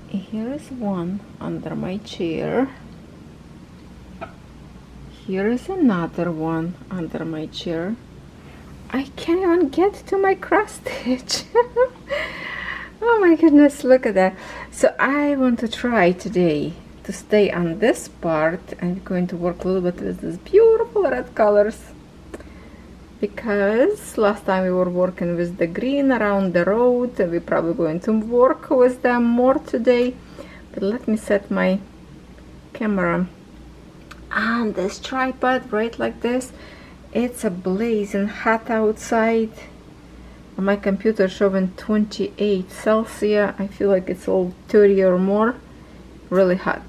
Here is one under my chair. Here is another one under my chair. I can't even get to my cross stitch. Oh my goodness, look at that. So I want to try today to stay on this part. I'm going to work a little bit with these beautiful red colors, because last time we were working with the green around the road, and we're probably going to work with them more today. But let me set my camera on this tripod right like this. It's a blazing hot outside. My computer showing 28 Celsius. I feel like it's all 30 or more. Really hot.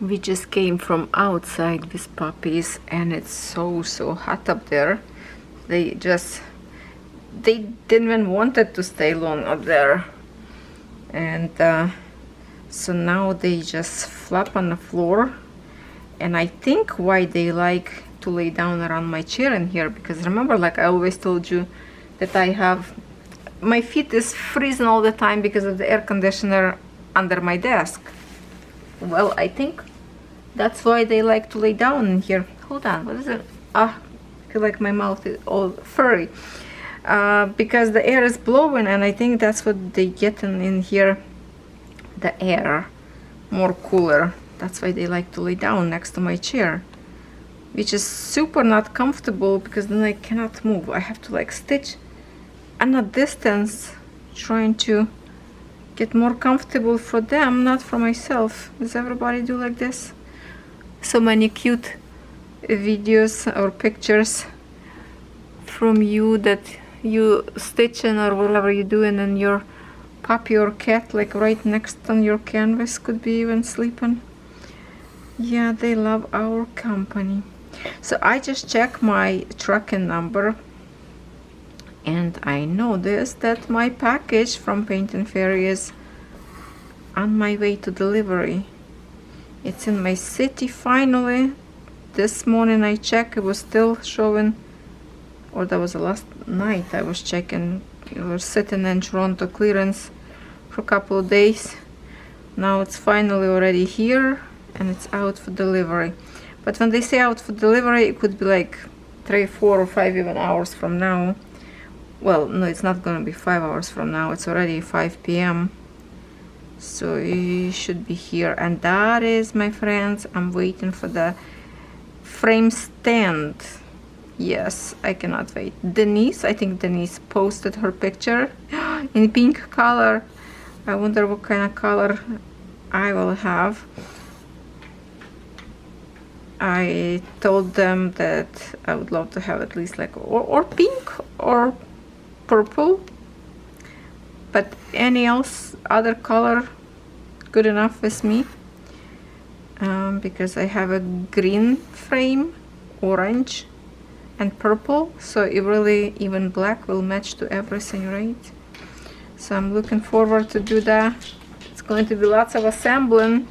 We just came from outside with puppies, and it's so hot up there. They didn't even wanted to stay long up there, and so now they just flop on the floor. And I think why they like to lay down around my chair in here, because remember, like I always told you, that I have my feet is freezing all the time because of the air conditioner under my desk. Well, I think that's why they like to lay down in here. Hold on, what is it? I feel like my mouth is all furry, because the air is blowing, and I think that's what they get in here, the air more cooler. That's why they like to lay down next to my chair, which is super not comfortable, because then I cannot move. I have to like stitch at a distance, trying to get more comfortable for them, not for myself. Does everybody do like this? So many cute videos or pictures from you that you stitching or whatever you're doing, and your puppy or cat like right next on your canvas, could be even sleeping. Yeah, they love our company. So I just checked my tracking number, and I noticed that my package from Paint and Fairy is on my way to delivery. It's in my city finally. This morning I checked, it was still showing, or that was the last night I was checking, it was sitting in Toronto clearance for a couple of days. Now it's finally already here, and it's out for delivery. But when they say out for delivery, it could be like 3, 4 or 5 even hours from now. Well, no, it's not gonna be 5 hours from now, it's already 5 p.m. so it should be here. And that is, my friends, I'm waiting for the frame stand. Yes, I cannot wait. Denise, I think Denise posted her picture in pink color. I wonder what kind of color I will have. I told them that I would love to have at least like or pink or purple, but any else other color good enough with me, because I have a green frame, orange and purple, so it really even black will match to everything, right? So I'm looking forward to do that. It's going to be lots of assembling.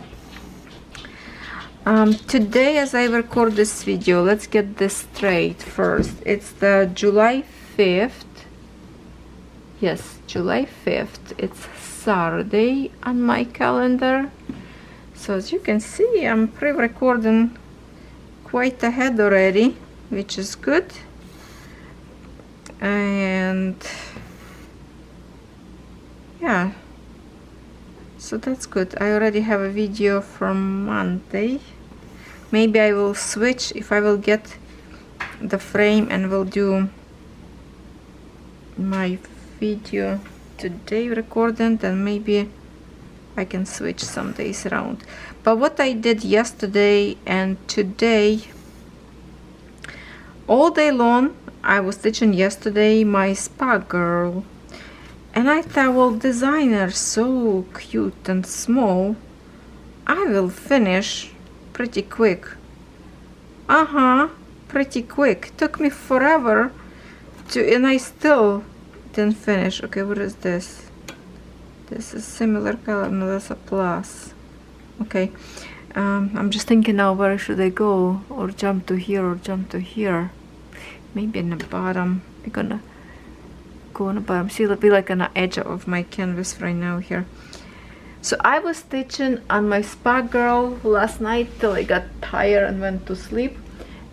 Today, as I record this video, let's get this straight first. It's the July 5th. Yes, July 5th. It's Saturday on my calendar. So as you can see, I'm pre-recording quite ahead already, which is good. And yeah, so that's good. I already have a video from Monday. Maybe I will switch if I will get the frame and will do my video today recording, then maybe I can switch some days around. But what I did yesterday and today, all day long, I was stitching yesterday my spa girl, and I thought, well, designer so cute and small, I will finish pretty quick. Pretty quick. Took me forever to, and I still didn't finish. Okay, what is this? This is similar color. No, that's a plus. Okay, I'm just thinking now, where should I go, or jump to here, or jump to here? Maybe in the bottom. We're gonna go on the bottom. See, it'll be like on the edge of my canvas right now here. So I was stitching on my Spa Girl last night till I got tired and went to sleep,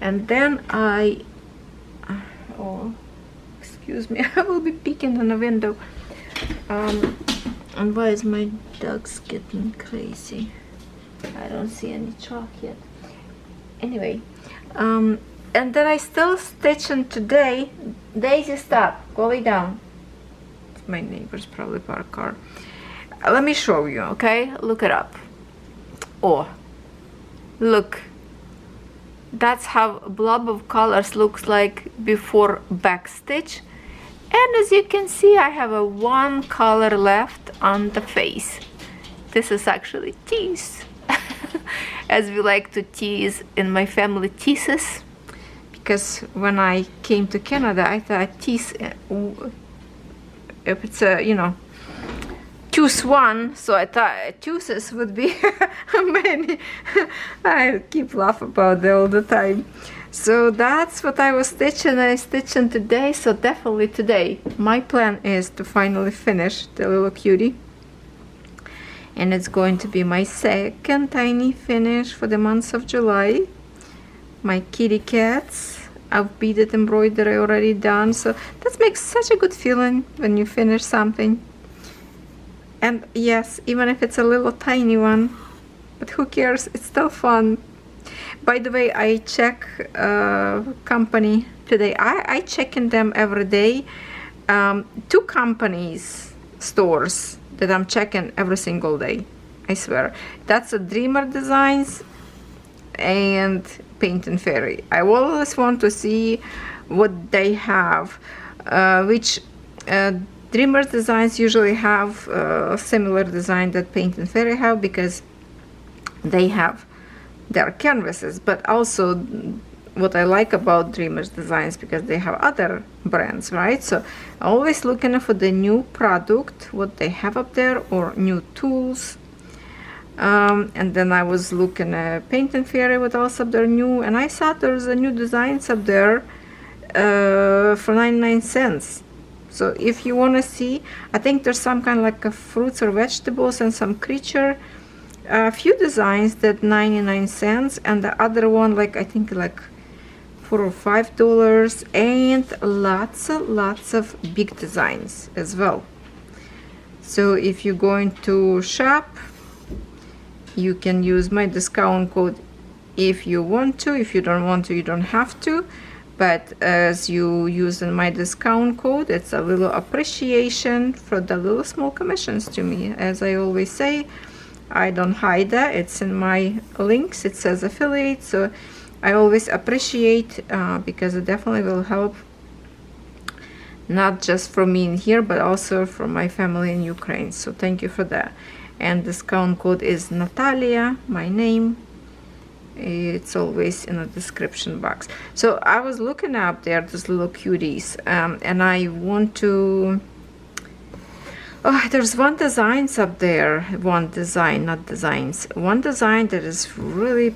and then oh, excuse me, I will be peeking in the window. And why is my dog's getting crazy? I don't see any chalk yet. Anyway, and then I still stitching today. Daisy, stop, go lay down. It's my neighbor's probably parked car. Let me show you, okay? Look it up. Oh, look. That's how a blob of colors looks like before back stitch. And as you can see, I have a one color left on the face. This is actually tease. As we like to tease in my family, teases. Because when I came to Canada, I thought tease, if it's a, you know, choose one, so I thought chooses would be many. I keep laughing about that all the time. So that's what I was stitching. I'm stitching today, so definitely today my plan is to finally finish the little cutie, and it's going to be my second tiny finish for the month of July. My kitty cats, I've beaded embroidery already done, so that makes such a good feeling when you finish something. And yes, even if it's a little tiny one, but who cares, it's still fun. By the way, I check company today. I check in them every day. 2 companies, stores that I'm checking every single day, I swear. That's a Dreamer Designs and Paint and Fairy. I always want to see what they have, which Dreamer Designs usually have a similar design that Paint and Fairy have, because they have their canvases. But also what I like about Dreamer's Designs, because they have other brands, right? So always looking for the new product, what they have up there, or new tools. And then I was looking at Paint and Fairy, what else up there new, and I saw there's a new designs up there for 99 cents. So if you want to see, I think there's some kind of like a fruits or vegetables and some creature, a few designs that 99 cents, and the other one like I think like $4 or $5, and lots of big designs as well. So if you're going to shop, you can use my discount code if you want to. If you don't want to, you don't have to. But as you use my discount code, it's a little appreciation for the little small commissions to me. As I always say, I don't hide that. It's in my links. It says affiliate. So I always appreciate because it definitely will help, not just for me in here, but also for my family in Ukraine. So thank you for that. And discount code is Natalia, my name. It's always in the description box. So I was looking up there, those little cuties, and I want to, oh, there's one designs up there, one design, not designs, one design that is really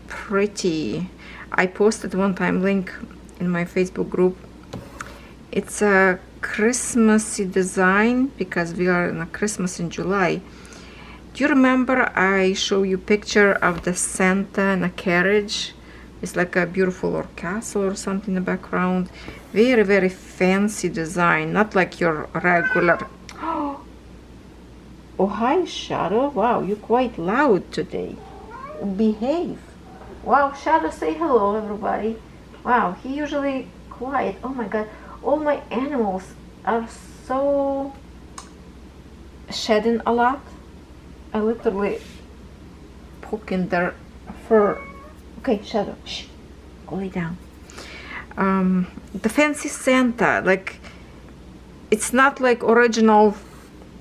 pretty. I posted one time link in my Facebook group. It's a Christmassy design, because we are in a Christmas in July. Do you remember I show you picture of the Santa in a carriage? It's like a beautiful or castle or something in the background. Very, very fancy design, not like your regular. Oh, hi, Shadow. Wow, you're quite loud today. Behave. Wow, Shadow, say hello, everybody. Wow, he usually quiet. Oh my God, all my animals are so shedding a lot. I literally poking their fur. Okay, Shadow, shh, go lay down. The fancy Santa, like, it's not like original,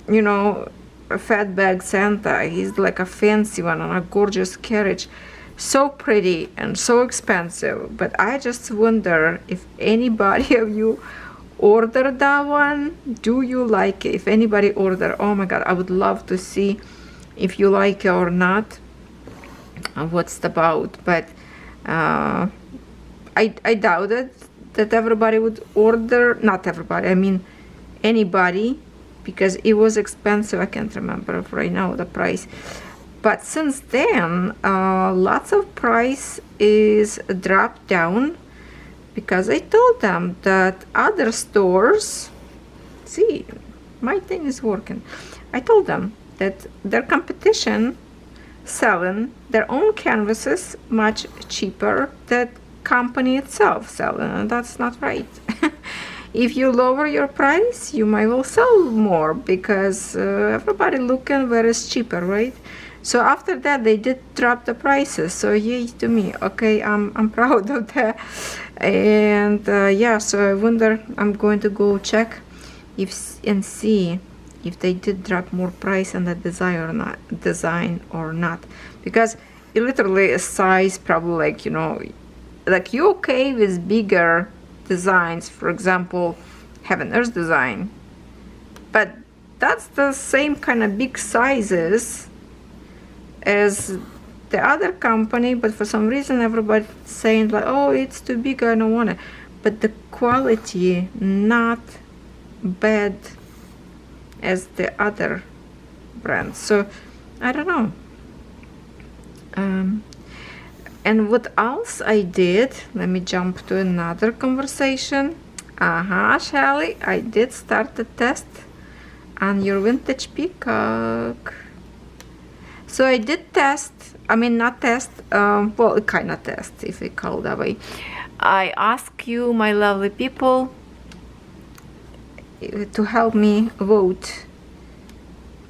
you know, a fat bag Santa. He's like a fancy one on a gorgeous carriage. So pretty and so expensive. But I just wonder if anybody of you ordered that one. Do you like it? If anybody ordered, oh my God, I would love to see if you like it or not, what's it about. But I doubted that everybody would order, not everybody, I mean anybody because it was expensive. I can't remember right now the price, but since then lots of price is dropped down, because I told them that other stores, see, my thing is working. I told them that their competition selling their own canvases much cheaper than company itself selling, and that's not right. If you lower your price, you might well sell more, because everybody looking where it's cheaper, right? So after that they did drop the prices, so yay to me. Okay, I'm proud of that. And yeah, so I wonder, I'm going to go check and see if they did drop more price on the design or not, because it literally a size, probably, like, you know, like, you okay with bigger designs, for example Heaven Earth design, but that's the same kind of big sizes as the other company, but for some reason everybody's saying like, oh, it's too big, I don't want it. But the quality not bad as the other brands, so I don't know. And what else I did, let me jump to another conversation. Shelly, I did start the test on your vintage peacock. So I did test, I mean not test, well, kind of test, if we call that way. I ask you, my lovely people, to help me vote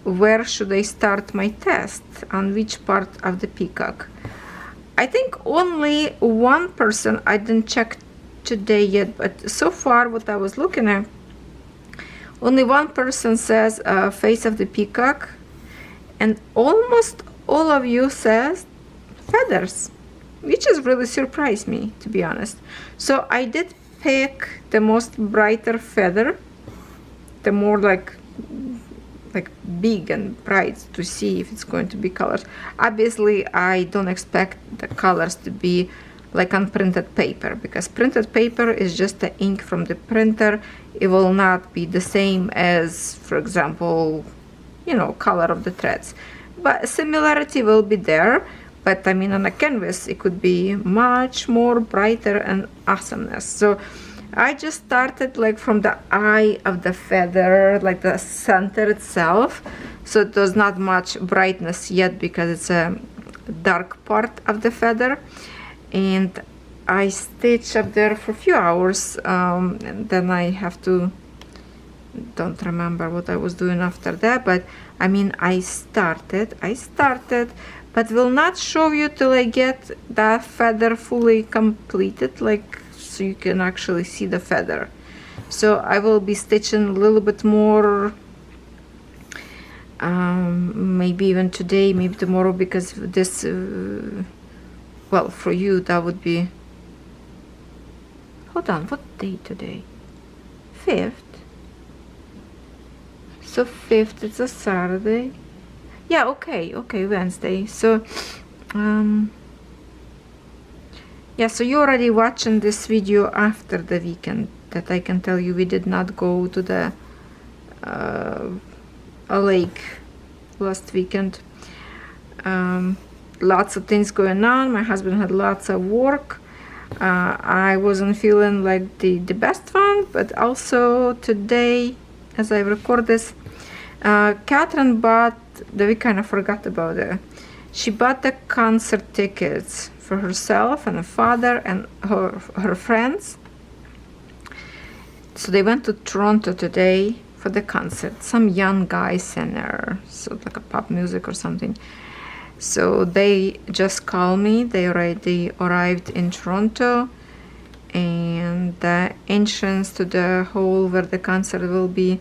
where should I start my test, on which part of the peacock. I think only one person, I didn't check today yet, but so far what I was looking at, only one person says face of the peacock, and almost all of you says feathers, which has really surprised me, to be honest. So I did pick the most brighter feather, the more like big and bright, to see if it's going to be colors. Obviously I don't expect the colors to be like on printed paper, because printed paper is just the ink from the printer. It will not be the same as, for example, you know, color of the threads, but similarity will be there. But I mean, on a canvas it could be much more brighter and awesomeness. So I just started like from the eye of the feather, like the center itself, so there's not much brightness yet because it's a dark part of the feather. And I stitch up there for a few hours, and then I have to, don't remember what I was doing after that, but I mean I started, but will not show you till I get that feather fully completed, like, so you can actually see the feather. So I will be stitching a little bit more, maybe even today, maybe tomorrow, because this well, for you that would be, hold on, what day today? 5th. So 5th, it's a Saturday. Yeah, okay, Wednesday. So yeah, so you're already watching this video after the weekend, that I can tell you we did not go to the a lake last weekend. Lots of things going on. My husband had lots of work. I wasn't feeling like the best one, but also today, as I record this, Catherine bought, we kind of forgot about it. She bought the concert tickets for herself and her father and her friends. So they went to Toronto today for the concert. Some young guy singer, so like a pop music or something. So they just called me. They already arrived in Toronto, and the entrance to the hall where the concert will be,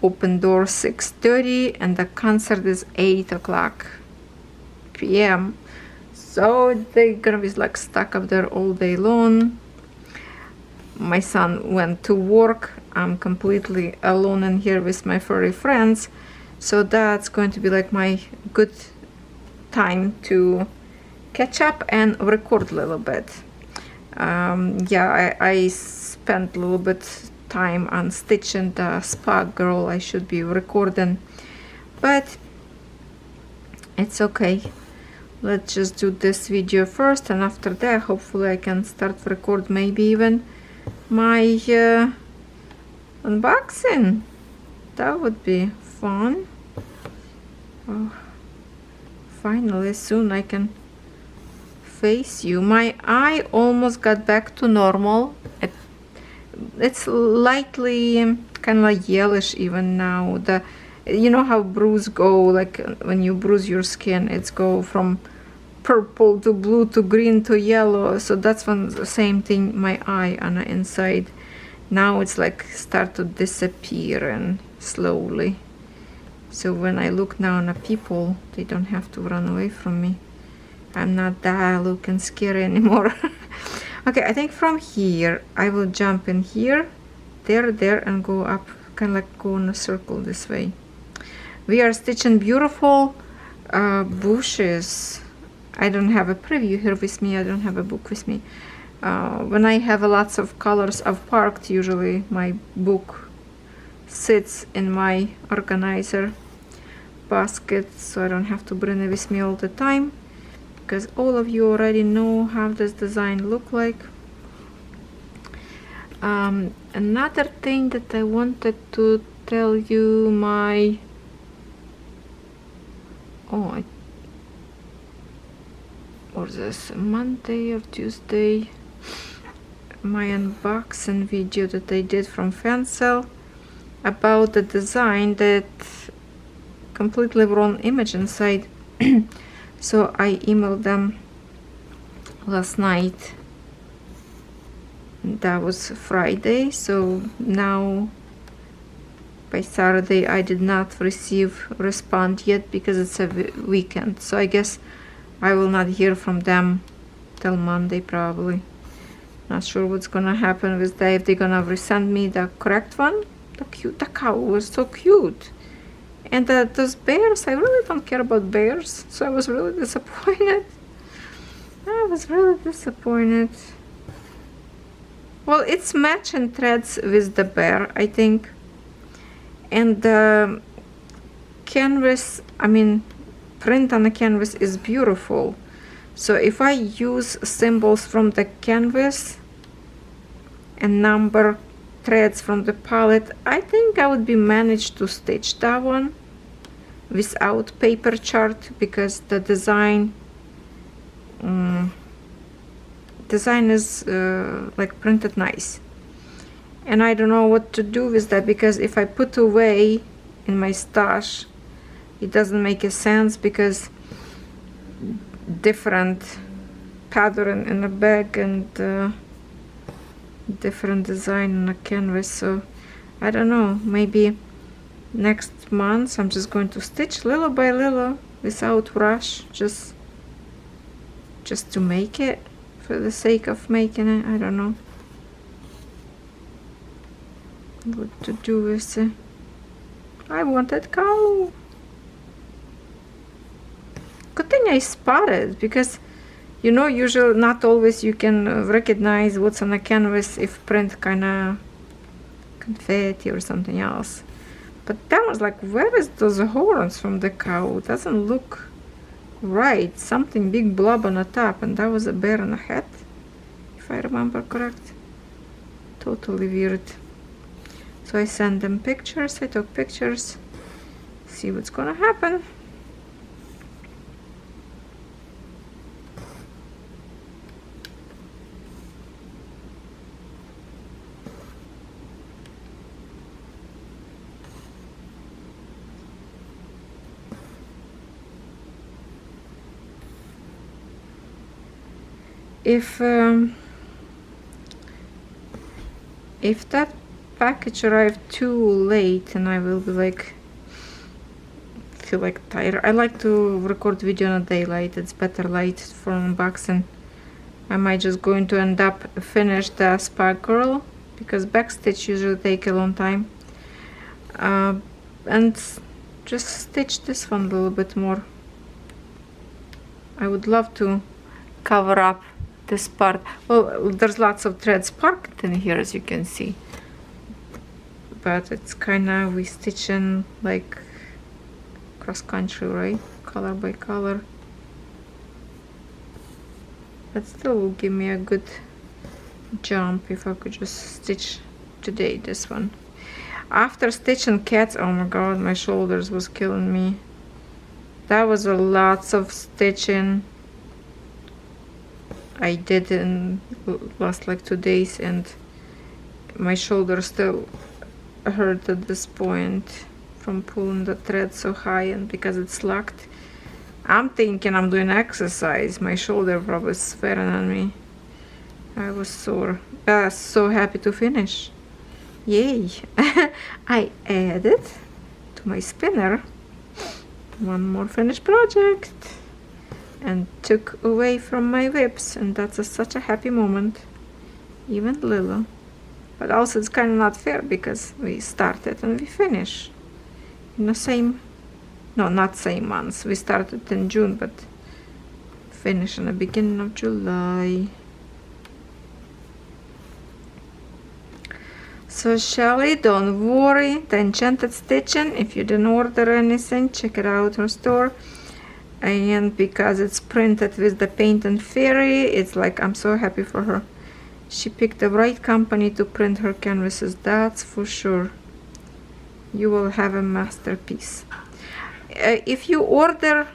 open door 6:30, and the concert is 8 p.m. So they're gonna be like stuck up there all day long. My son went to work. I'm completely alone in here with my furry friends, so that's going to be like my good time to catch up and record a little bit. Yeah, I spent a little bit time on stitching the Spark Girl. I should be recording, but it's okay. Let's just do this video first, and after that hopefully I can start record maybe even my unboxing. That would be fun. Oh, finally soon I can face you. My eye almost got back to normal. It's lightly kind of like yellowish even now. You know how bruise go, like when you bruise your skin, it's go from purple to blue to green to yellow. So that's one the same thing, my eye on the inside. Now it's like start to disappear and slowly. So when I look now on the people, they don't have to run away from me. I'm not that looking scary anymore. Okay, I think from here I will jump in here, there, and go up, kind of like go in a circle this way. We are stitching beautiful bushes. I don't have a preview here with me. I don't have a book with me. When I have lots of colors I've parked, usually my book sits in my organizer basket, so I don't have to bring it with me all the time, because all of you already know how this design look like. Another thing that I wanted to tell you, or this Monday or Tuesday, my unboxing video that I did from Fancel about the design that completely wrong image inside. So I emailed them last night. That was Friday, so now by Saturday I did not receive response yet because it's a weekend. So I guess I will not hear from them till Monday probably. Not sure what's gonna happen with that, if they're gonna resend me the correct one. The cow was so cute. And those bears, I really don't care about bears, so I was really disappointed. I was really disappointed. Well, it's matching threads with the bear, I think. And the canvas, I mean, print on the canvas is beautiful. So if I use symbols from the canvas and number threads from the palette, I think I would be managed to stitch that one without paper chart, because the design is like printed nice. And I don't know what to do with that, because if I put away in my stash, it doesn't make a sense, because different pattern in the bag and different design on a canvas. So I don't know, maybe next month I'm just going to stitch little by little without rush, just to make it for the sake of making it. I don't know what to do with it. I wanted cow. Good thing I spotted, because you know, usually not always you can recognize what's on a canvas if print kinda confetti or something else. But that was like, where is those horns from the cow? It doesn't look right. Something big blob on the top, and that was a bear on a hat, if I remember correct. Totally weird. So I sent them pictures, I took pictures, see what's gonna happen. If that package arrived too late and I will be like, feel like tired, I like to record video in a daylight. It's better light for unboxing. I might just going to end up finish the Spark Girl, because backstitch usually take a long time, and just stitch this one a little bit more. I would love to cover up this part. Well, there's lots of threads parked in here, as you can see, but it's kind of, we stitching like cross country, right? Color by color. But still will give me a good jump if I could just stitch today this one. After stitching cats, oh my god, my shoulders was killing me. That was a lots of stitching I did in last like 2 days, and my shoulder still hurt at this point from pulling the thread so high, and because it's locked. I'm thinking I'm doing exercise. My shoulder probably is swearing on me. I was sore. So happy to finish. Yay! I added to my spinner one more finished project and took away from my whips, and that's such a happy moment, even little. But also it's kind of not fair because we started and we finish in the same, no, not same months. We started in June but finish in the beginning of July. So Shelly, don't worry, the Enchanted Stitching, if you didn't order anything, check it out her store. And because it's printed with the paint and fairy, it's like, I'm so happy for her. She picked the right company to print her canvases, that's for sure. You will have a masterpiece. If you order,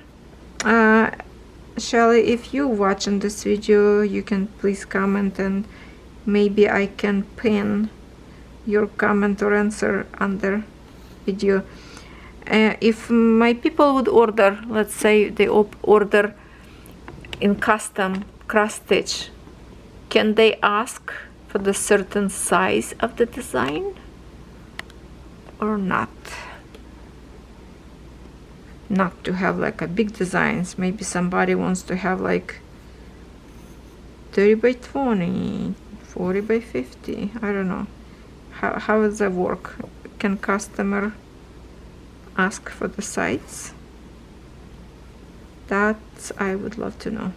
Shelly, if you watching this video, you can please comment and maybe I can pin your comment or answer under video. If my people would order, let's say they order in custom cross stitch, can they ask for the certain size of the design or not? Not to have like a big designs. Maybe somebody wants to have like 30 by 20, 40 by 50. I don't know. How does that work? Can customer ask for the size? That I would love to know.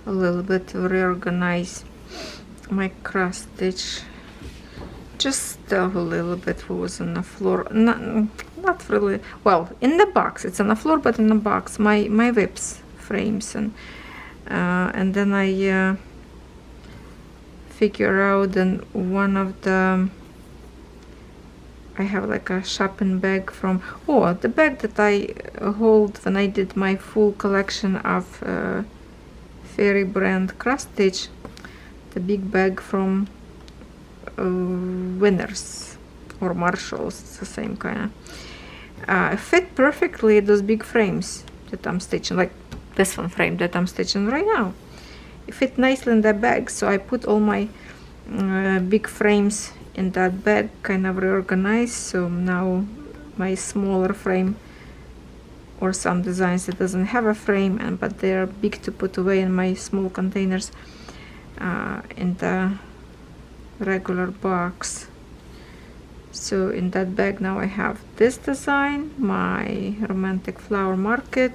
A little bit reorganize my cross stitch, just a little bit what was on the floor. Not really, well, in the box, it's on the floor, but in the box my whips frames, and then I figure out, and one of the, I have like a shopping bag from, oh, the bag that I hold when I did my full collection of Fairy brand cross stitch, the big bag from Winners or Marshalls, it's the same kind of, fit perfectly those big frames that I'm stitching, like this one frame that I'm stitching right now. It fit nicely in that bag, so I put all my big frames in that bag, kind of reorganized, so now my smaller frame or some designs that doesn't have a frame, but they're big to put away in my small containers in the regular box. So in that bag now I have this design, my romantic flower market.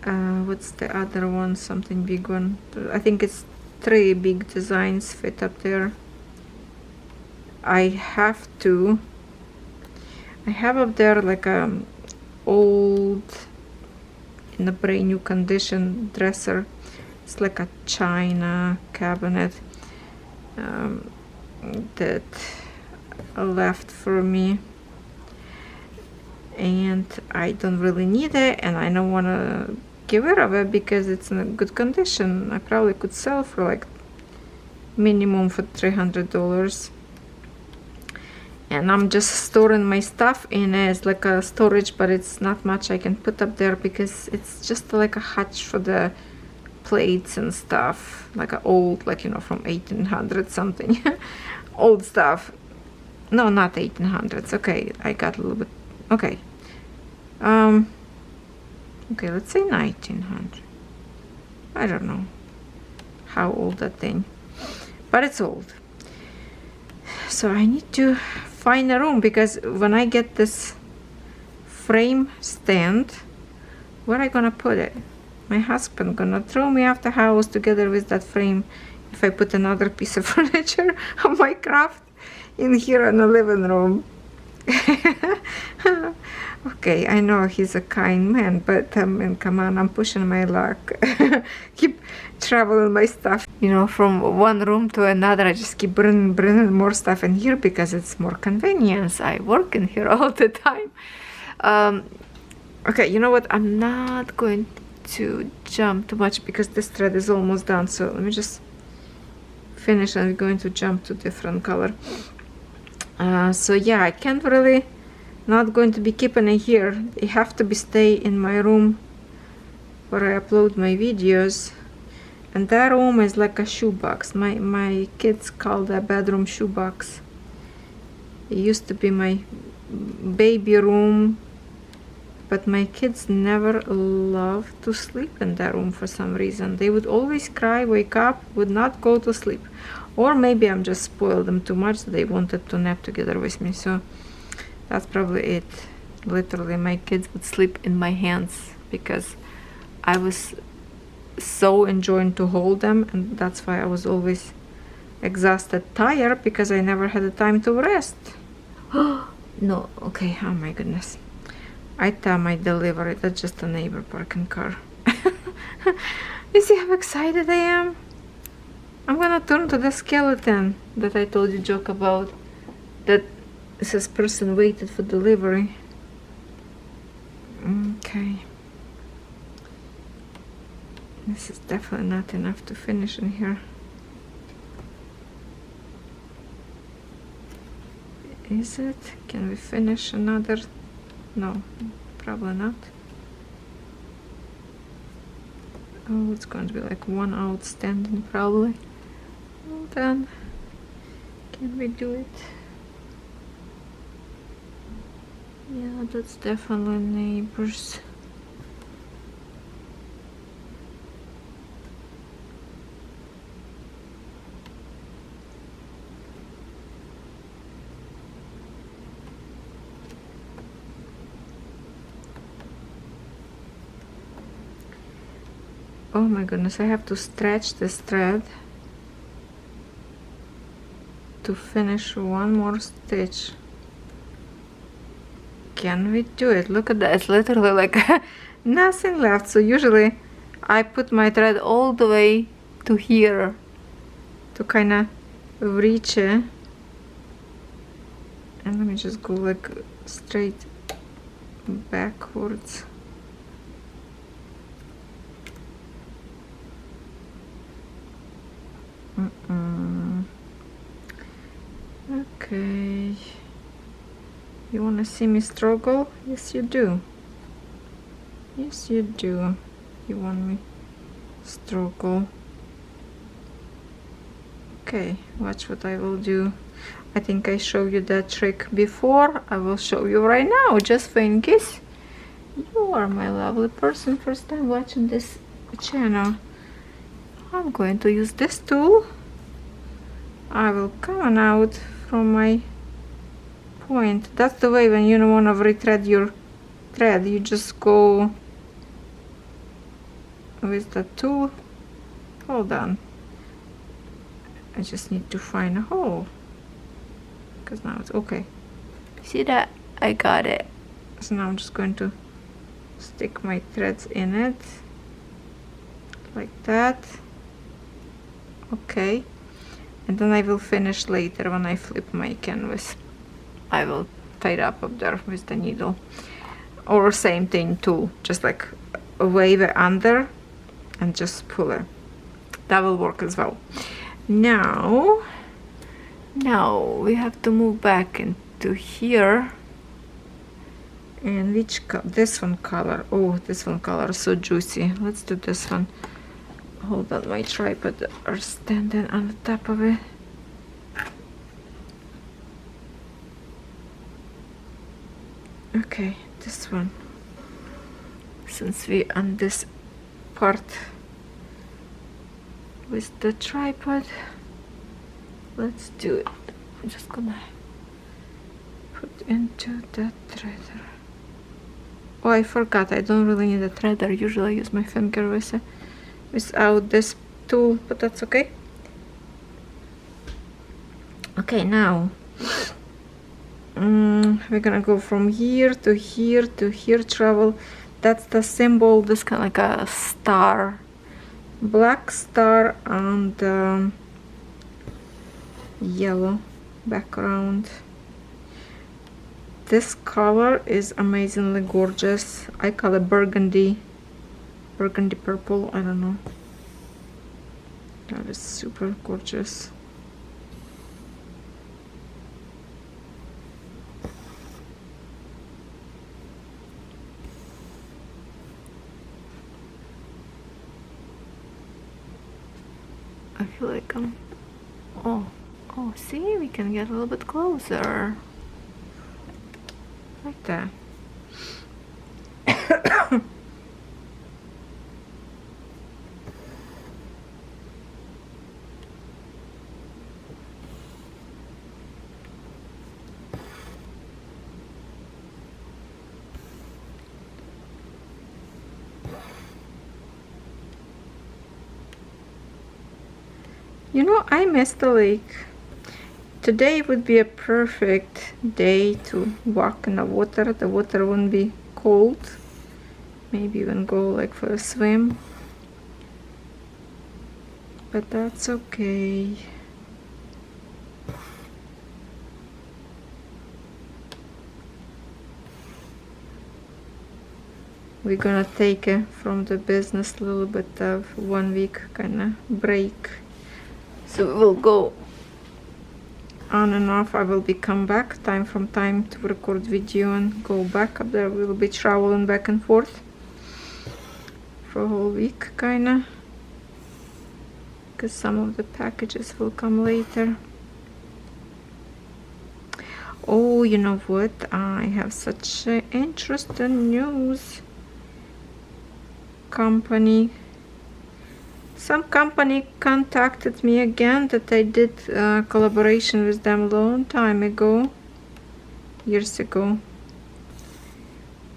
What's the other one? Something big one. I think it's 3 big designs fit up there. I have up there like a old, in a brand new condition dresser. It's like a china cabinet that left for me, and I don't really need it, and I don't want to get rid of it because it's in a good condition. I probably could sell for like minimum for $300. And I'm just storing my stuff in it. It's like a storage, but it's not much I can put up there because it's just like a hutch for the plates and stuff, like a old, like, you know, from 1800 something. Old stuff. No, not 1800s. Okay, I got a little bit. Okay. Okay, let's say 1900. I don't know how old that thing, but it's old. So I need to find a room, because when I get this frame stand, where I gonna put it? My husband gonna throw me out the house together with that frame if I put another piece of furniture of my craft in here in the living room. Okay, I know he's a kind man, but come on, I'm pushing my luck. Keep traveling my stuff, you know, from one room to another. I just keep bringing more stuff in here because it's more convenience. I work in here all the time. Okay, you know what? I'm not going to jump too much because this thread is almost done. So let me just finish, and we're going to jump to different color. So yeah, I can't really, not going to be keeping it here. They have to be stay in my room where I upload my videos, and that room is like a shoebox. My kids call that bedroom shoebox. It used to be my baby room, but my kids never loved to sleep in that room for some reason. They would always cry, wake up, would not go to sleep. Or maybe I'm just spoiled them too much. They wanted to nap together with me. So that's probably it. Literally, my kids would sleep in my hands because I was so enjoying to hold them, and that's why I was always exhausted, tired, because I never had the time to rest. No, okay, oh my goodness. I thought my delivery, that's just a neighbor parking car. You see how excited I am? I'm gonna turn to the skeleton that I told you joke about, that says person waited for delivery. Okay. This is definitely not enough to finish in here. Is it? Can we finish another? No, probably not. Oh, it's going to be like one outstanding probably. Hold on. Can we do it? Yeah, that's definitely neighbors. Oh my goodness, I have to stretch this thread to finish one more stitch. Can we do it? Look at that, it's literally like nothing left. So usually I put my thread all the way to here to kind of reach it. And let me just go like straight backwards. Okay. You want to see me struggle? Yes, you do. Yes, you do. You want me struggle. Okay, watch what I will do. I think I showed you that trick before. I will show you right now, just for in case you are my lovely person first time watching this channel. I'm going to use this tool. I will come out from my point. That's the way when you don't want to rethread your thread, you just go with the tool. Hold on, I just need to find a hole, because now it's okay. See that? I got it. So now I'm just going to stick my threads in it like that. Okay, and then I will finish later when I flip my canvas. I will tie it up there with the needle, or same thing too, just like wave it under and just pull it. That will work as well. Now we have to move back into here. And which this one color? Oh, this one color is so juicy. Let's do this one. Hold on, my tripod are standing on the top of it. Okay, this one. since we on this part with the tripod, let's do it. I'm just gonna put into the threader. Oh, I forgot, I don't really need a threader. Usually I use my finger without this tool, but that's okay. Okay, now we're gonna go from here to here to here, travel. That's the symbol, this kind of like a star, black star on the yellow background. This color is amazingly gorgeous. I call it burgundy purple, I don't know. That is super gorgeous. I feel like I'm, oh, see, we can get a little bit closer. Like that. You know, I missed the lake. Today would be a perfect day to walk in the water. The water wouldn't be cold. Maybe even go like for a swim. But that's okay. We're gonna take from the business a little bit of 1 week kind of break. So we'll go on and off. I will be come back time from time to record video and go back up there. We'll be traveling back and forth for a whole week kinda, because some of the packages will come later. Oh, you know what, I have such interesting news. Some company contacted me again that I did collaboration with them a long time ago, years ago.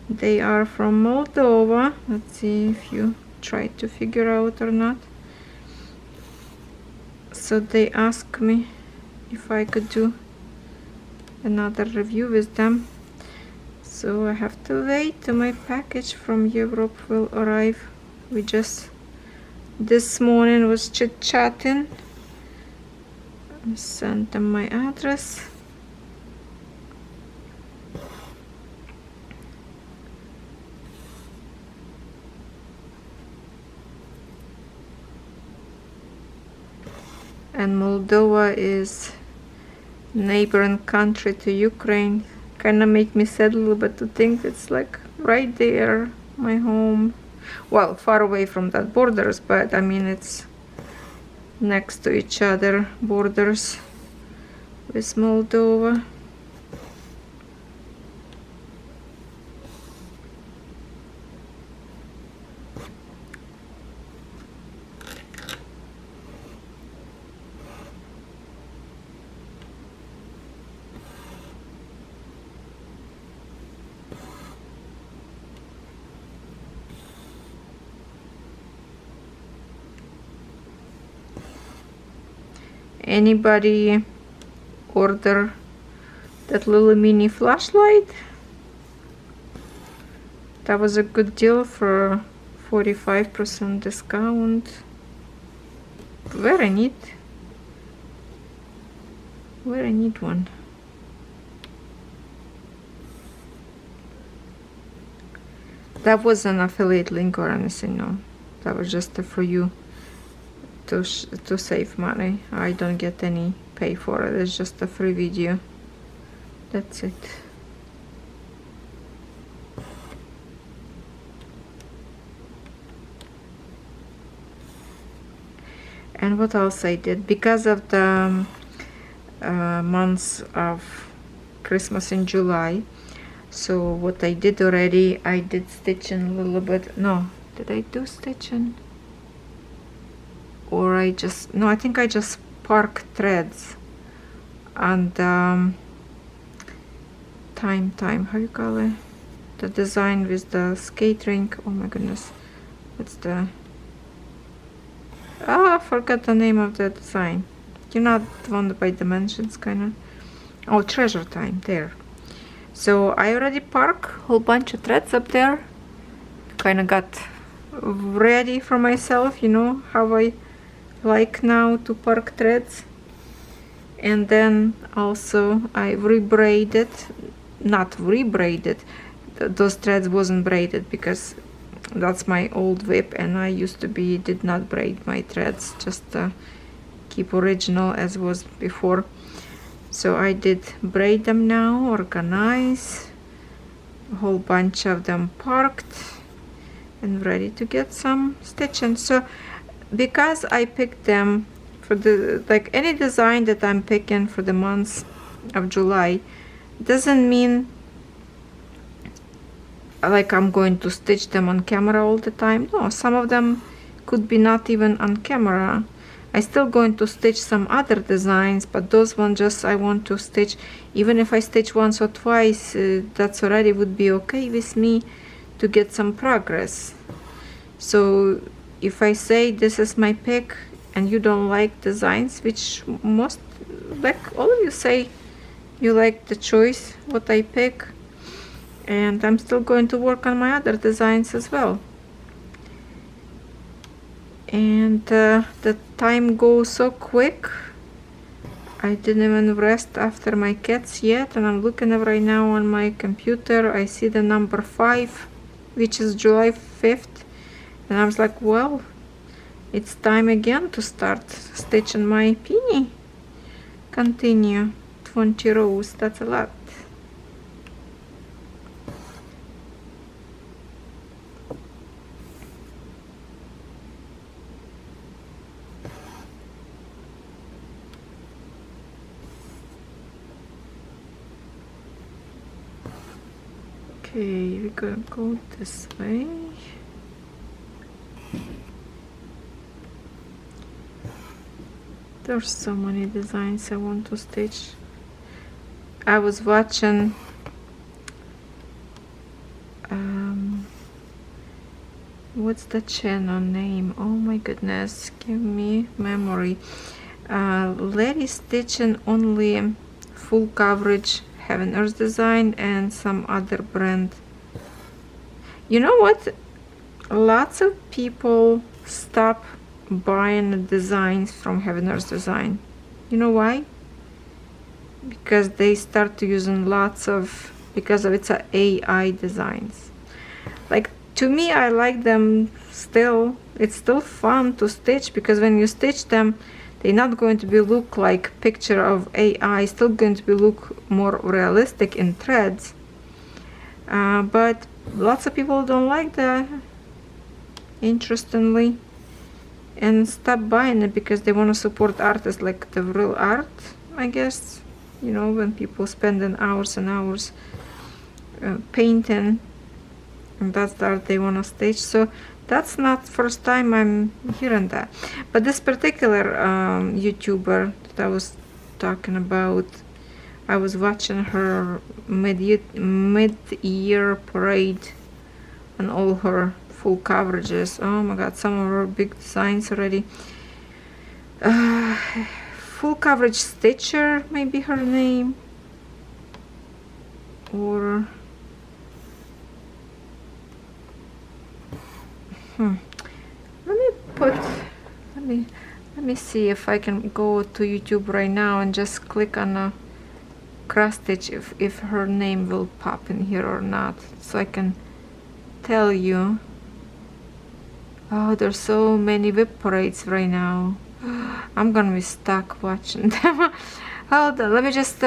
They are from Moldova. Let's see if you try to figure out or not. So they asked me if I could do another review with them. So I have to wait till my package from Europe will arrive. We just this morning was chit-chatting. I sent them my address. And Moldova is neighboring country to Ukraine. Kind of make me sad a little bit to think it's like right there, my home. Well, far away from that borders, but I mean it's next to each other borders with Moldova. Anybody order that little mini flashlight? That was a good deal for 45% discount. Very neat. Very neat one. That was an affiliate link or anything, no. That was just for you to save money. I don't get any pay for it. It's just a free video. That's it. And what else I did? Because of the months of Christmas in July, So what I did already, I did stitching a little bit. No, did I do stitching? Or I just, no, I think I just spark threads. And how you call it? The design with the skate rink. Oh my goodness, what's the, I forgot the name of the design. You know, the one by dimensions, kind of. Oh, treasure time, there. So I already park a whole bunch of threads up there. Kind of got ready for myself, you know how I like now to park threads. And then also I rebraided, not rebraided, those threads wasn't braided because that's my old whip, and I used to did not braid my threads, just keep original as was before. So I did braid them now, organize, a whole bunch of them parked and ready to get some stitching. So because I picked them for the, like any design that I'm picking for the months of July, doesn't mean like I'm going to stitch them on camera all the time. No, some of them could be not even on camera. I still going to stitch some other designs, but those ones just I want to stitch. Even if I stitch once or twice, that's already would be okay with me to get some progress. So if I say this is my pick and you don't like designs, which most, like all of you say you like the choice what I pick, and I'm still going to work on my other designs as well. And the time goes so quick. I didn't even rest after my cats yet, and I'm looking at right now on my computer. I see the number 5, which is July 5th, and I was like, well, it's time again to start stitching my peony. Continue. 20 rows, that's a lot. Okay, we're gonna go this way. There's so many designs I want to stitch. I was watching what's the channel name? Oh my goodness, give me memory. Lady stitching only full coverage, Heaven Earth design, and some other brand. You know what? Lots of people stop buying the designs from Heaven Earth design. You know why? Because they start using lots of, because of its AI designs. Like, to me, I like them still. It's still fun to stitch, because when you stitch them, they're not going to be look like picture of AI, still going to be look more realistic in threads. But lots of people don't like that, interestingly, and stop buying it because they want to support artists like the real art, I guess. You know, when people spending hours and hours painting, and that's the art they want to stitch. So that's not first time I'm hearing that. But this particular YouTuber that I was talking about, I was watching her mid-year parade and all her full coverages. Oh my god, some of her big designs already. Full coverage stitcher, maybe her name, or let me see if I can go to YouTube right now and just click on a cross stitch if her name will pop in here or not, so I can tell you. Oh, there's so many whip parades right now. I'm gonna be stuck watching them. Hold on, let me just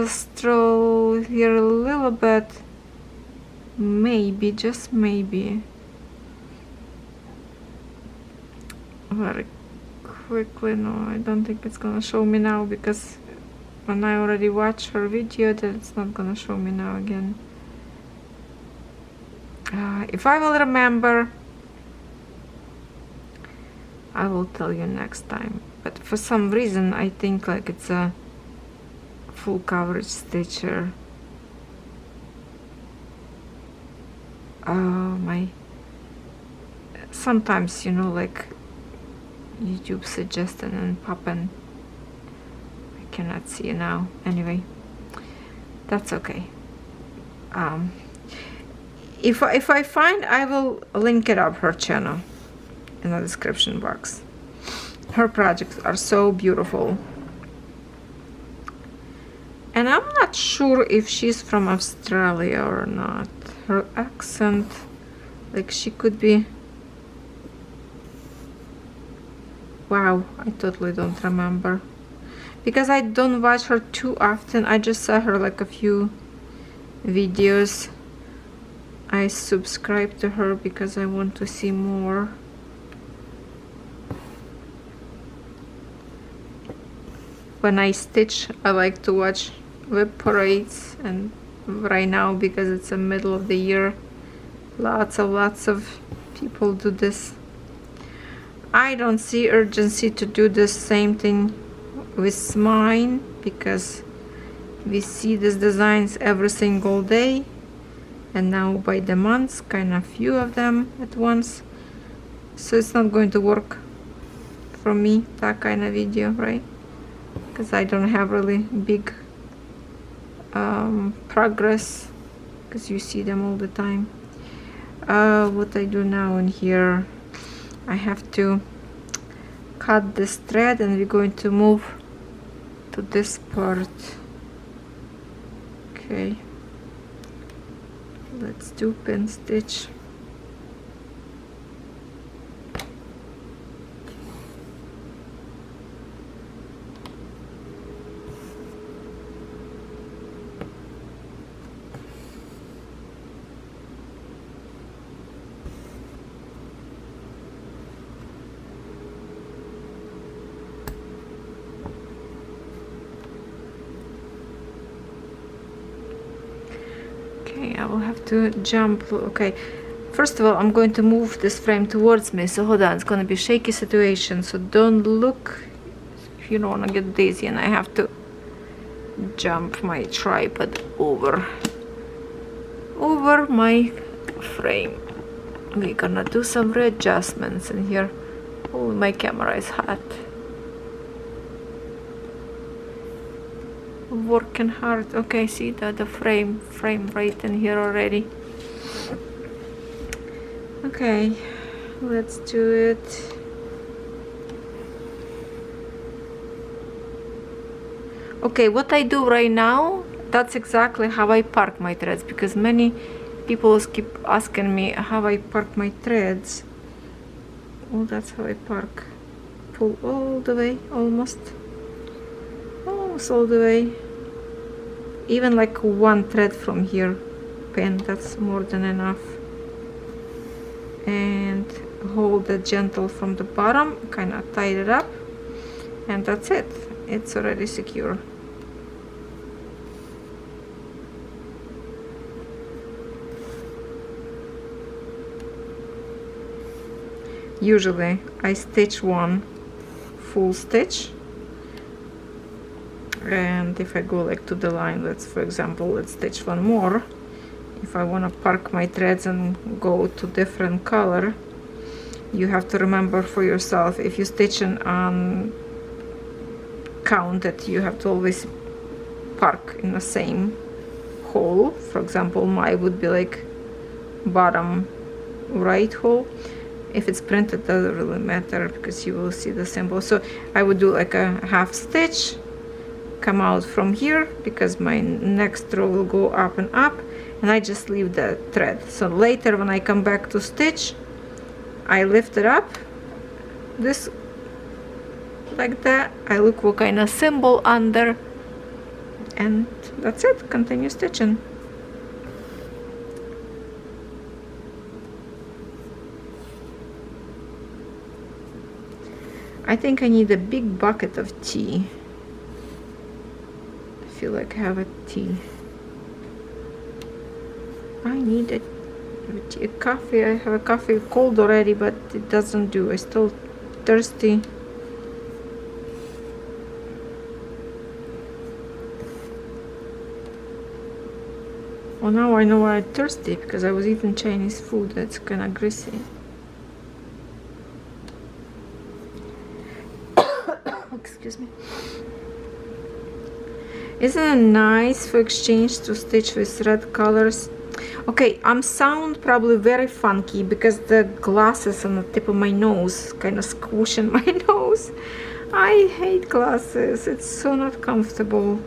stroll here a little bit. Maybe, just maybe. Very quickly. No, I don't think it's gonna show me now, because when I already watched her video, that it's not gonna show me now again. If I will remember, I will tell you next time. But for some reason I think like it's a full coverage stitcher. My sometimes, you know, like YouTube suggestion and popping. I cannot see it now. Anyway, that's okay. If I find, I will link it up, her channel, in the description box. Her projects are so beautiful. And I'm not sure if she's from Australia or not. Her accent, like she could be... Wow, I totally don't remember. Because I don't watch her too often. I just saw her like a few videos. I subscribe to her because I want to see more. When I stitch, I like to watch web parades, and right now, because it's the middle of the year, lots of people do this. I don't see urgency to do the same thing with mine, because we see these designs every single day, and now by the months, kind of few of them at once, so it's not going to work for me, that kind of video, right? Because I don't have really big progress, because you see them all the time. What I do now in here, I have to cut this thread, and we're going to move to this part. Okay, let's do pin stitch. I will have to jump. Okay, first of all, I'm going to move this frame towards me, so hold on, it's going to be shaky situation, so don't look if you don't want to get dizzy and I have to jump my tripod over my frame. We're gonna do some readjustments in here. Oh, my camera is hot. Working hard. Okay, see that the frame right in here already. Okay, let's do it. Okay, what I do right now, that's exactly how I park my threads, because many people keep asking me how I park my threads. Oh, that's how I park. Pull all the way, almost all the way. Even like one thread from here, pin, that's more than enough. And hold it gentle from the bottom, kind of tie it up, and that's it. It's already secure. Usually I stitch one full stitch, and if I go like to the line, let's stitch one more. If I want to park my threads and go to different color, you have to remember for yourself, if you stitch on count, that you have to always park in the same hole. For example, mine would be like bottom right hole. If it's printed, doesn't really matter, because you will see the symbol. So I would do like a half stitch, come out from here, because my next row will go up and up, and I just leave the thread. So later when I come back to stitch, I lift it up, this like that, I look what kind of symbol under, and that's it. Continue stitching. I think I need a big bucket of tea. I feel like I have a tea. I need a A coffee. I have a coffee cold already, but it doesn't do. I'm still thirsty. Well, now I know why I'm thirsty, because I was eating Chinese food. That's kind of greasy. Excuse me. Isn't it nice for exchange to stitch with red colors? Okay, I'm sound probably very funky because the glasses on the tip of my nose kind of squishing my nose. I hate glasses. It's so not comfortable.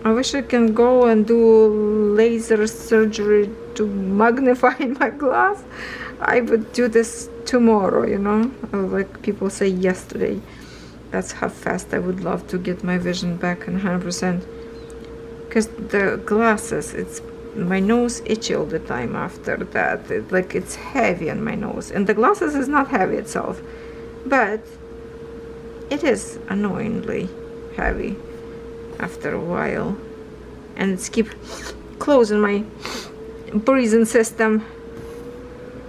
I wish I can go and do laser surgery to magnify my glass. I would do this tomorrow, you know, like people say yesterday. That's how fast I would love to get my vision back in 100%. Because the glasses, my nose itchy all the time after that. It's heavy on my nose. And the glasses is not heavy itself, but it is annoyingly heavy after a while. And it's keep closing my breathing system.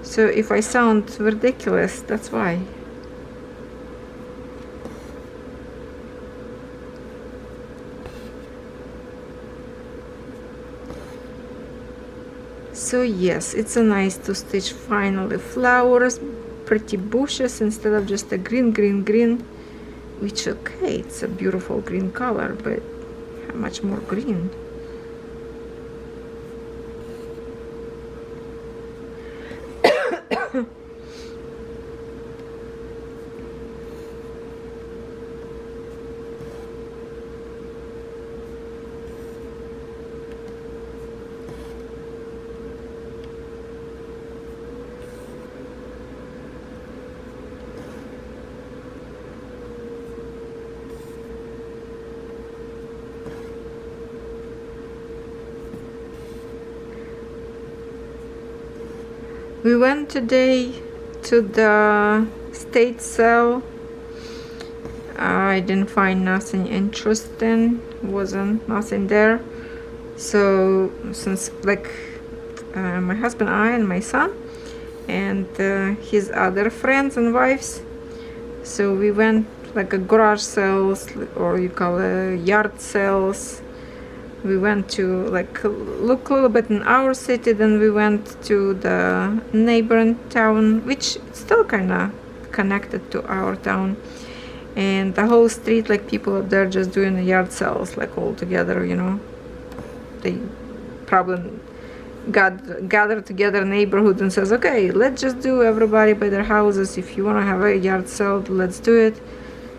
So if I sound ridiculous, that's why. So yes, it's a nice to stitch finally flowers, pretty bushes instead of just a green, which okay, it's a beautiful green color, but how much more green? We went today to the state sale. I didn't find nothing interesting, wasn't nothing there. So since my husband, I, and my son, and his other friends and wives, so we went like a garage sales, or you call it yard sales. We went to look a little bit in our city, then we went to the neighboring town, which is still kind of connected to our town. And the whole street, people up there just doing the yard sales, all together, you know. They probably gathered together neighborhood and says, okay, let's just do everybody by their houses. If you want to have a yard sale, let's do it.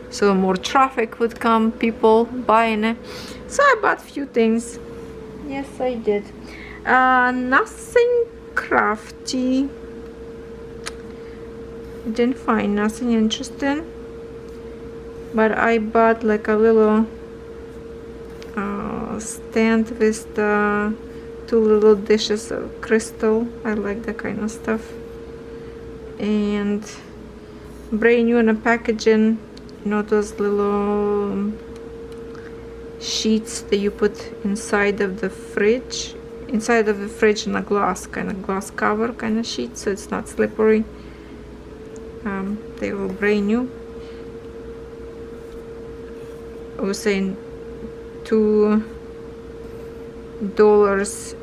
So more traffic would come, people buying it. So I bought a few things. Yes, I did. Nothing crafty. Didn't find nothing interesting. But I bought a little stand with the 2 little dishes of crystal. I like that kind of stuff. And brand new in a packaging. You know, those little sheets that you put inside of the fridge in a glass cover kind of sheet, so it's not slippery. They were brand new. I was saying $2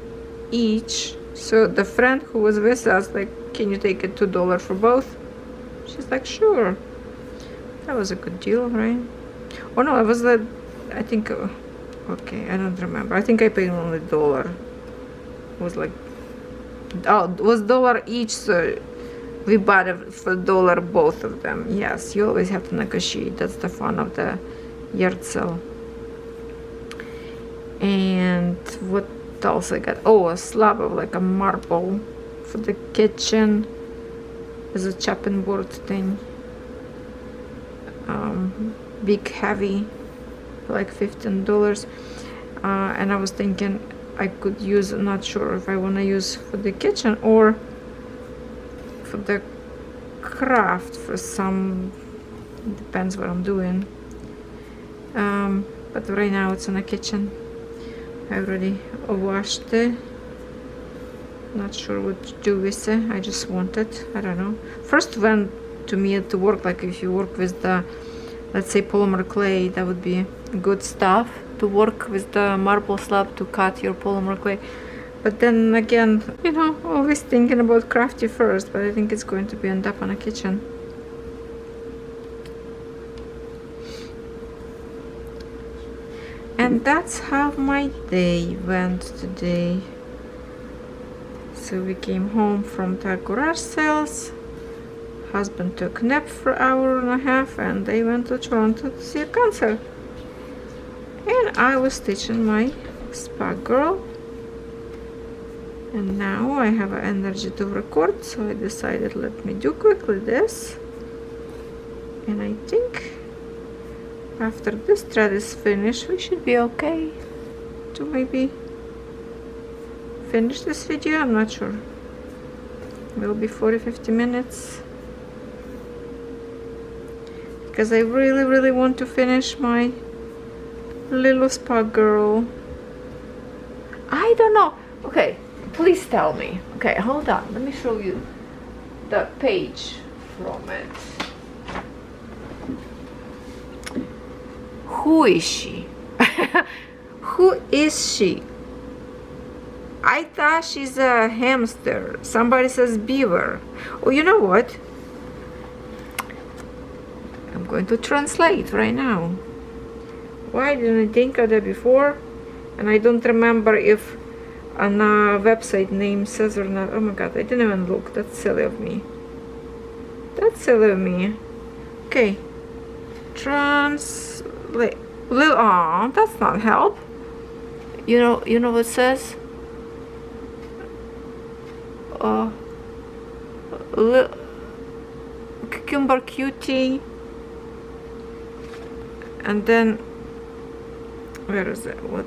each. So the friend who was with us, can you take it $2 for both? She's like, sure. That was a good deal, right? Oh no, it was I think, okay, I don't remember. I think I paid only $1. It was it was $1 each, so we bought it for $1 both of them. Yes, you always have to negotiate. That's the fun of the yard sale. And what else I got? Oh, a slab of a marble for the kitchen. There's a chopping board thing. Big, heavy, $15. And I was thinking I could use, not sure if I want to use for the kitchen or for the craft, for some, depends what I'm doing. But right now it's in the kitchen. I already washed it. Not sure what to do with it. I just want it. I don't know. First went to me to work, like if you work with the, let's say, polymer clay, that would be good stuff to work with the marble slab to cut your polymer clay. But then again, you know, always thinking about crafty first, but I think it's going to be end up on a kitchen. And that's how my day went today. So we came home from the garage sales. Husband took a nap for an hour and a half, and they went to Toronto to see a concert. And I was stitching my spa girl. And now I have an energy to record, so I decided let me do quickly this. And I think after this thread is finished, we should be okay to maybe finish this video. I'm not sure. Will be 40-50 minutes. Because I really want to finish my little spa girl. I don't know. Okay, please tell me. Okay, hold on. Let me show you the page from it. Who is she? Who is she? I thought she's a hamster. Somebody says beaver. Oh, you know what? I'm going to translate right now. Why didn't I think of that before? And I don't remember if on a website name says or not. Oh my god, I didn't even look. That's silly of me. That's silly of me. Okay. Translate. Oh, that's not help. You know what it says? Cucumber cutie. And then where is it? What?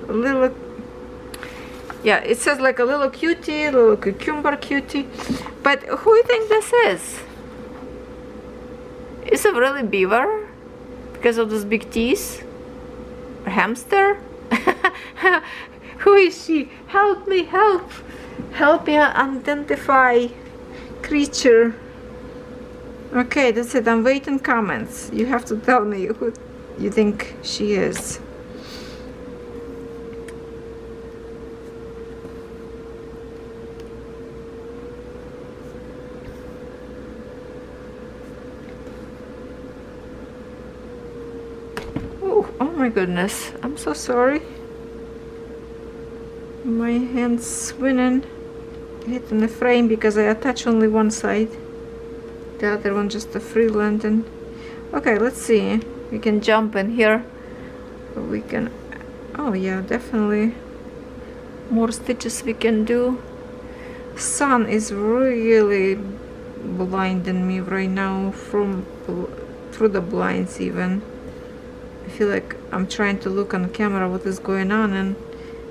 Little. Yeah, it says like a little cutie, little cucumber cutie. But who do you think this is? Is it really beaver? Because of those big teeth? A hamster? Who is she? Help me, help! Help me identify creature. Okay, that's it. I'm waiting comments. You have to tell me who you think she is. Oh my goodness. I'm so sorry. My hand's swinging, hitting the frame because I attach only one side. The other one just a free lantern. Okay, let's see. We can jump in here. We can. Oh yeah, definitely. More stitches we can do. Sun is really blinding me right now from through the blinds even. I feel like I'm trying to look on camera what is going on, and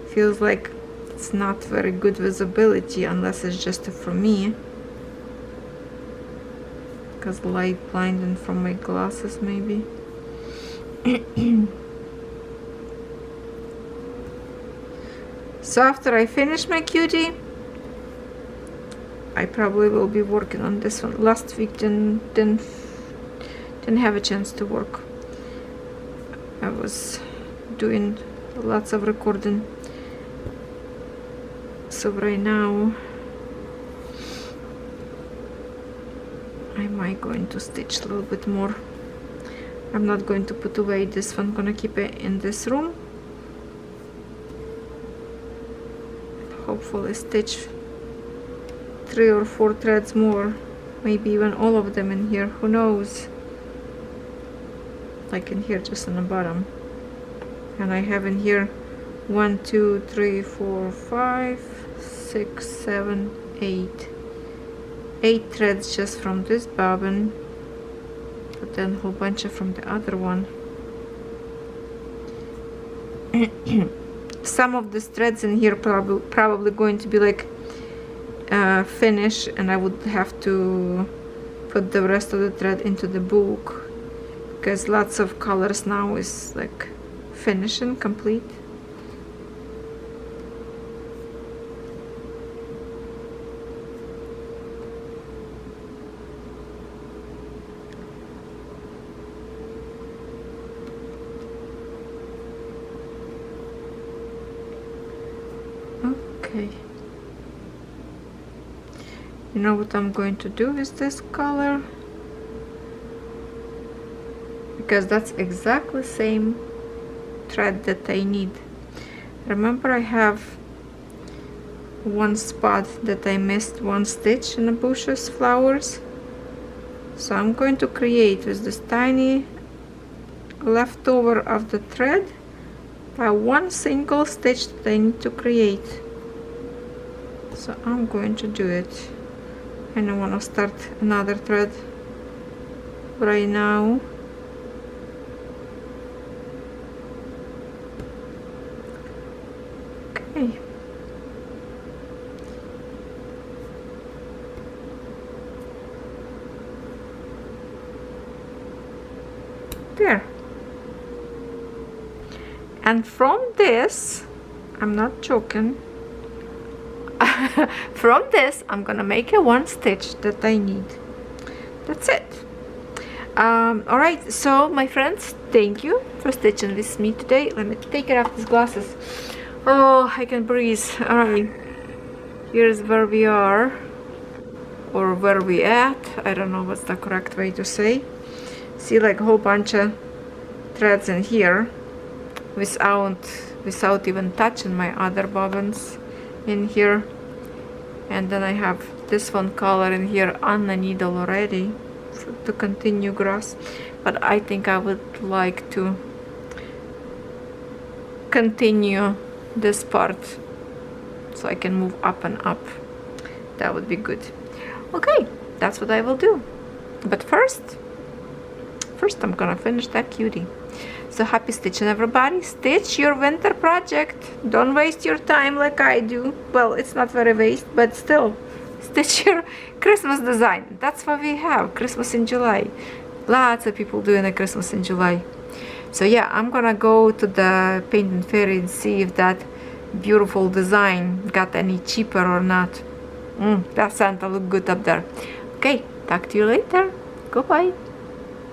feels like it's not very good visibility unless it's just for me. Because light blinding from my glasses maybe. So after I finish my cutie, I probably will be working on this one. Last week didn't have a chance to work. I was doing lots of recording. So right now I might going to stitch a little bit more. I'm not going to put away this one, gonna keep it in this room. Hopefully stitch 3 or 4 threads more, maybe even all of them in here, who knows. Like in here, just on the bottom. And I have in here 1, 2, 3, 4, 5, 6, 7, 8. 8 threads just from this bobbin, but then a whole bunch from the other one. Some of the threads in here probably going to be like finish, and I would have to put the rest of the thread into the book, because lots of colors now is like finishing complete. Okay. You know what I'm going to do with this color? Because that's exactly the same thread that I need. Remember, I have one spot that I missed one stitch in the bushes flowers. So I'm going to create with this tiny leftover of the thread one single stitch that I need to create. So I'm going to do it. I don't want to start another thread right now. Okay. There. And from this, I'm not joking, from this I'm gonna make a one stitch that I need. That's it. Alright, so my friends, thank you for stitching with me today. Let me take off these glasses. Oh, I can breathe. Alright, here's where we are, or where we at. I don't know what's the correct way to say. See, like a whole bunch of threads in here without even touching my other bobbins in here. And then I have this one color in here on the needle already to continue grass. But I think I would like to continue this part so I can move up and up. That would be good. Okay, that's what I will do. But first I'm gonna finish that cutie. So happy stitching, everybody. Stitch your winter project. Don't waste your time like I do. Well, it's not very waste, but still, stitch your Christmas design. That's what we have, Christmas in July. Lots of people doing a Christmas in July. So yeah, I'm gonna go to the Paint and Fairy and see if that beautiful design got any cheaper or not. That Santa look good up there. Okay, talk to you later. Goodbye.